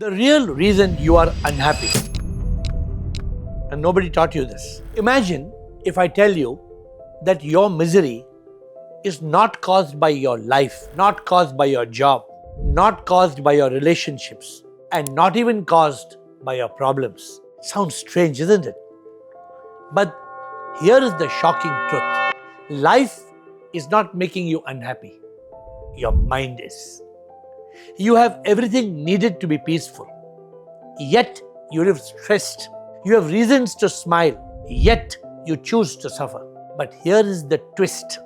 The real reason you are unhappy, and nobody taught you this. Imagine if I tell you that your misery is not caused by your life, not caused by your job, not caused by your relationships, and not even caused by your problems. Sounds strange, isn't it? But here is the shocking truth. Life is not making you unhappy. Your mind is. You have everything needed to be peaceful, yet you live stressed. You have reasons to smile, yet you choose to suffer. But here is the twist.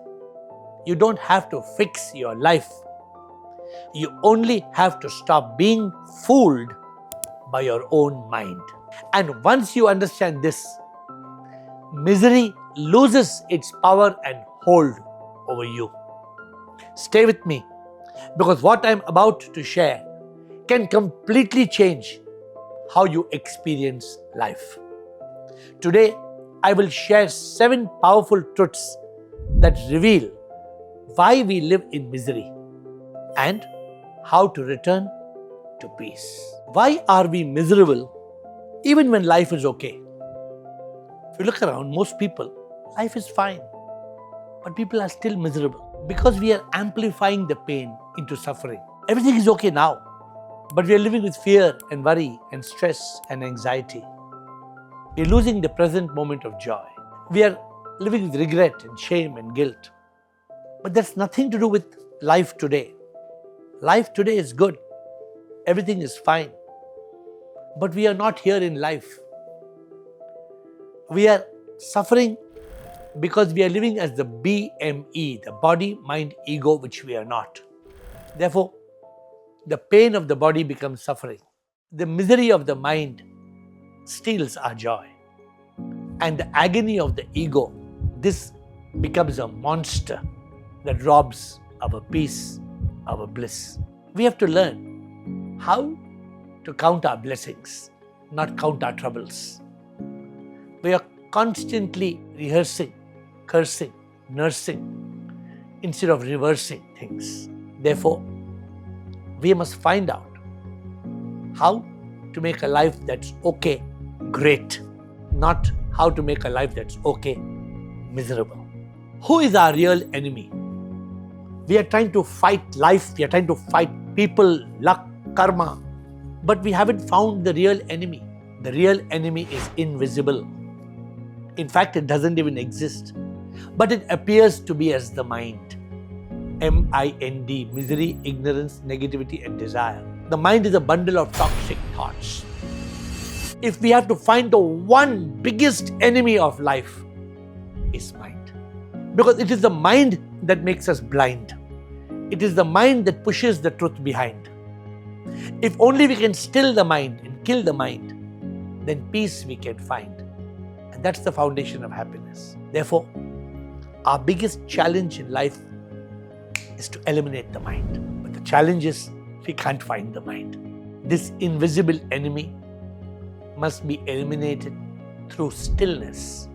You don't have to fix your life. You only have to stop being fooled by your own mind. And once you understand this, misery loses its power and hold over you. Stay with me, because what I'm about to share can completely change how you experience life. Today, I will share 7 powerful truths that reveal why we live in misery and how to return to peace. Why are we miserable even when life is okay? If you look around, most people, life is fine, but people are still miserable because we are amplifying the pain into suffering. Everything is okay now, but we are living with fear and worry and stress and anxiety. We are losing the present moment of joy. We are living with regret and shame and guilt. But that's nothing to do with life today. Life today is good. Everything is fine. But we are not here in life. We are suffering because we are living as the BME, the body, mind, ego, which we are not. Therefore, the pain of the body becomes suffering. The misery of the mind steals our joy. And the agony of the ego, this becomes a monster that robs our peace, our bliss. We have to learn how to count our blessings, not count our troubles. We are constantly rehearsing, cursing, nursing, instead of reversing things. Therefore, we must find out how to make a life that's okay, great, not how to make a life that's okay, miserable. Who is our real enemy? We are trying to fight life, we are trying to fight people, luck, karma, but we haven't found the real enemy. The real enemy is invisible. In fact, it doesn't even exist, but it appears to be as the mind. M-I-N-D, misery, ignorance, negativity, and desire. The mind is a bundle of toxic thoughts. If we have to find the one biggest enemy of life, is mind. Because it is the mind that makes us blind. It is the mind that pushes the truth behind. If only we can still the mind and kill the mind, then peace we can find. And that's the foundation of happiness. Therefore, our biggest challenge in life is to eliminate the mind. But the challenge is we can't find the mind. This invisible enemy must be eliminated through stillness.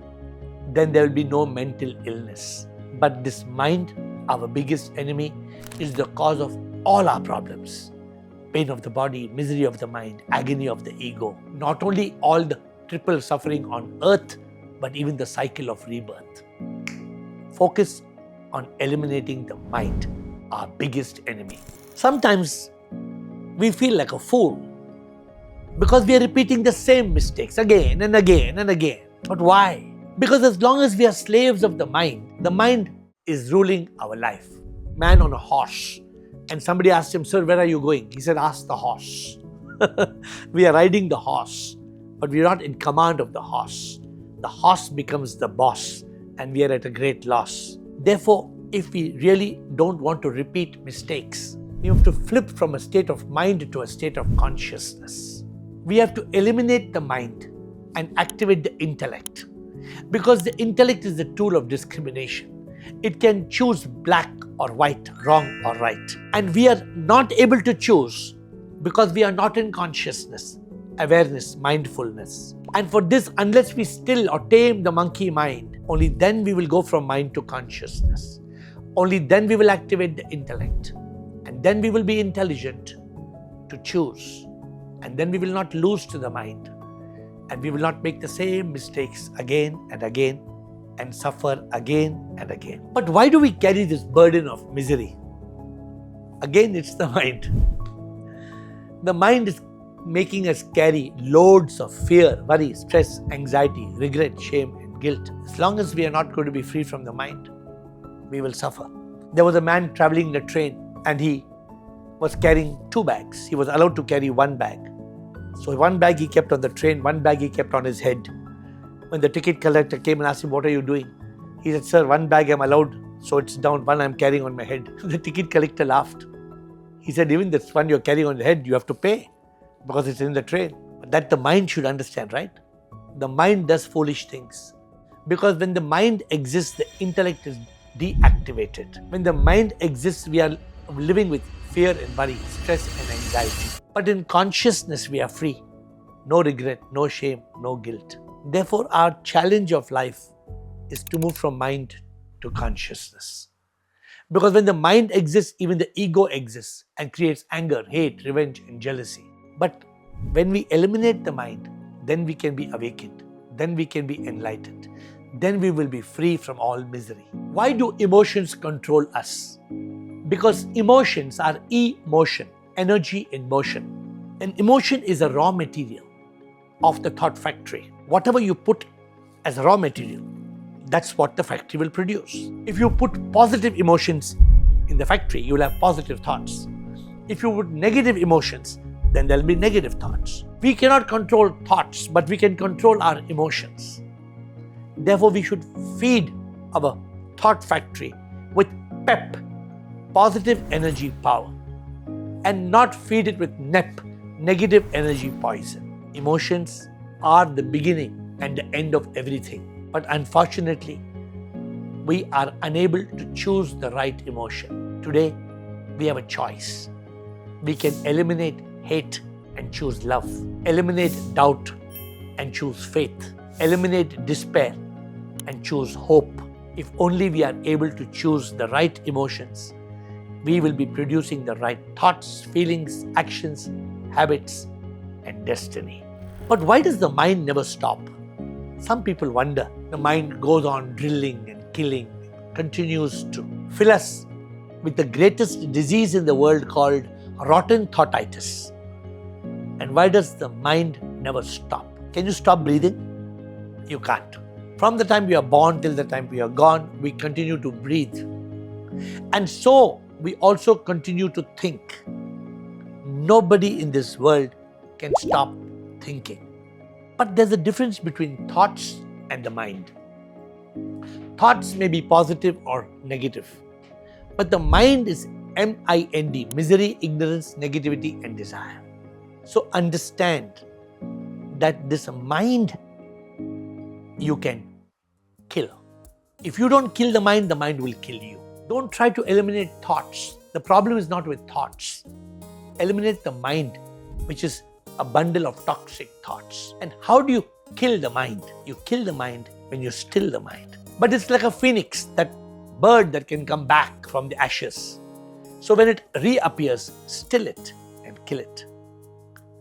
Then there will be no mental illness. But this mind, our biggest enemy, is the cause of all our problems. Pain of the body, misery of the mind, agony of the ego. Not only all the triple suffering on earth, but even the cycle of rebirth. Focus on eliminating the mind, our biggest enemy. Sometimes we feel like a fool because we are repeating the same mistakes again and again and again. But why? Because as long as we are slaves of the mind is ruling our life. Man on a horse, and somebody asked him, "Sir, where are you going?" He said, "Ask the horse." We are riding the horse, but we are not in command of the horse. The horse becomes the boss, and we are at a great loss. Therefore, if we really don't want to repeat mistakes, we have to flip from a state of mind to a state of consciousness. We have to eliminate the mind and activate the intellect, because the intellect is the tool of discrimination. It can choose black or white, wrong or right. And we are not able to choose because we are not in consciousness, awareness, mindfulness. And for this, unless we still or tame the monkey mind, only then we will go from mind to consciousness. Only then we will activate the intellect. And then we will be intelligent to choose And then we will not lose to the mind. And we will not make the same mistakes again and again and suffer again and again. But why do we carry this burden of misery? Again, it's the mind. The mind is making us carry loads of fear, worry, stress, anxiety, regret, shame, and guilt. As long as we are not going to be free from the mind, we will suffer. There was a man traveling in a train and he was carrying 2 bags. He was allowed to carry 1 bag. So 1 bag he kept on the train, 1 bag he kept on his head. When the ticket collector came and asked him, "What are you doing?" He said, "Sir, 1 bag I'm allowed, so it's down, 1 I'm carrying on my head." The ticket collector laughed. He said, "Even this one you're carrying on your head, you have to pay because it's in the train." But that the mind should understand, right? The mind does foolish things. Because when the mind exists, the intellect is deactivated. When the mind exists, we are living with fear and worry, stress and anxiety. But in consciousness, we are free. No regret, no shame, no guilt. Therefore, our challenge of life is to move from mind to consciousness. Because when the mind exists, even the ego exists and creates anger, hate, revenge, and jealousy. But when we eliminate the mind, then we can be awakened. Then we can be enlightened. Then we will be free from all misery. Why do emotions control us? Because emotions are emotion, energy in motion. And emotion is a raw material of the thought factory. Whatever you put as a raw material, that's what the factory will produce. If you put positive emotions in the factory, you will have positive thoughts. If you put negative emotions, then there will be negative thoughts. We cannot control thoughts, but we can control our emotions. Therefore, we should feed our thought factory with pep, positive energy power, and not feed it with negative energy poison. Emotions are the beginning and the end of everything. But unfortunately, we are unable to choose the right emotion. Today, we have a choice. We can eliminate hate and choose love, eliminate doubt and choose faith, eliminate despair and choose hope. If only we are able to choose the right emotions, we will be producing the right thoughts, feelings, actions, habits, and destiny. But why does the mind never stop? Some people wonder. The mind goes on drilling and killing, continues to fill us with the greatest disease in the world called rotten thoughtitis. And why does the mind never stop? Can you stop breathing? You can't. From the time we are born till the time we are gone, we continue to breathe. And so we also continue to think. Nobody in this world can stop thinking. But there's a difference between thoughts and the mind. Thoughts may be positive or negative, but the mind is M-I-N-D, misery, ignorance, negativity, and desire. So understand that this mind you can kill. If you don't kill the mind will kill you. Don't try to eliminate thoughts. The problem is not with thoughts. Eliminate the mind, which is a bundle of toxic thoughts. And how do you kill the mind? You kill the mind when you still the mind. But it's like a phoenix, that bird that can come back from the ashes. So when it reappears, still it and kill it.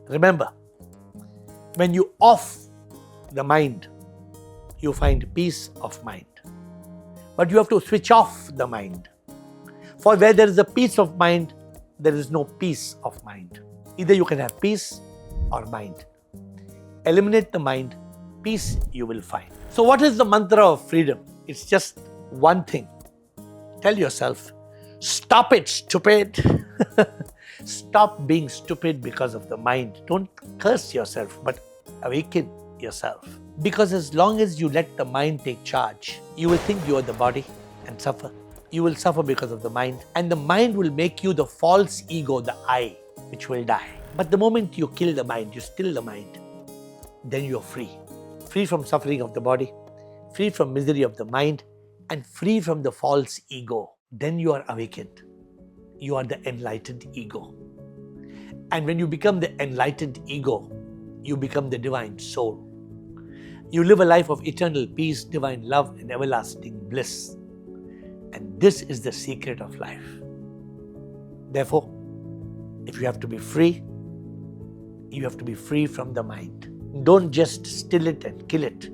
Remember, when you off the mind, you find peace of mind. But you have to switch off the mind. For where there is a peace of mind, there is no peace of mind. Either you can have peace or mind. Eliminate the mind, peace you will find. So what is the mantra of freedom? It's just one thing. Tell yourself, stop it, stupid. Stop being stupid because of the mind. Don't curse yourself, but awaken yourself. Because as long as you let the mind take charge, you will think you are the body and suffer. You will suffer because of the mind. And the mind will make you the false ego, the I, which will die. But the moment you kill the mind, you still the mind, then you are free. Free from suffering of the body, free from misery of the mind, and free from the false ego. Then you are awakened. You are the enlightened ego. And when you become the enlightened ego, you become the divine soul. You live a life of eternal peace, divine love, and everlasting bliss. And this is the secret of life. Therefore, if you have to be free, you have to be free from the mind. Don't just still it and kill it.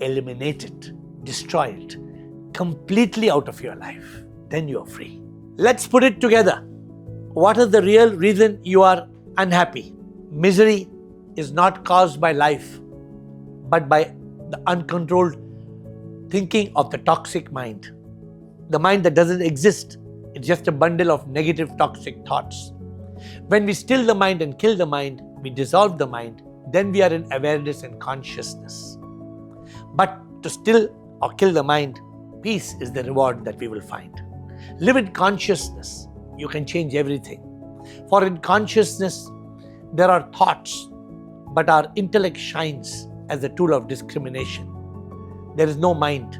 Eliminate it, destroy it, completely out of your life. Then you are free. Let's put it together. What is the real reason you are unhappy? Misery is not caused by life, but by the uncontrolled thinking of the toxic mind. The mind that doesn't exist. It's just a bundle of negative toxic thoughts. When we still the mind and kill the mind, we dissolve the mind, then we are in awareness and consciousness. But to still or kill the mind, peace is the reward that we will find. Live in consciousness. You can change everything. For in consciousness, there are thoughts, but our intellect shines as a tool of discrimination. There is no mind.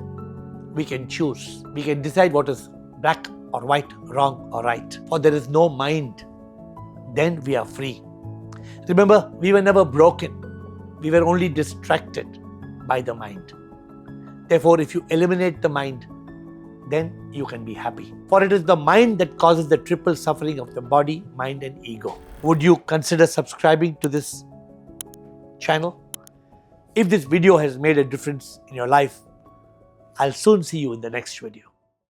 We can choose. We can decide what is black or white, wrong or right. For there is no mind. Then we are free. Remember, we were never broken. We were only distracted by the mind. Therefore, if you eliminate the mind, then you can be happy. For it is the mind that causes the triple suffering of the body, mind and ego. Would you consider subscribing to this channel? If this video has made a difference in your life, I'll soon see you in the next video.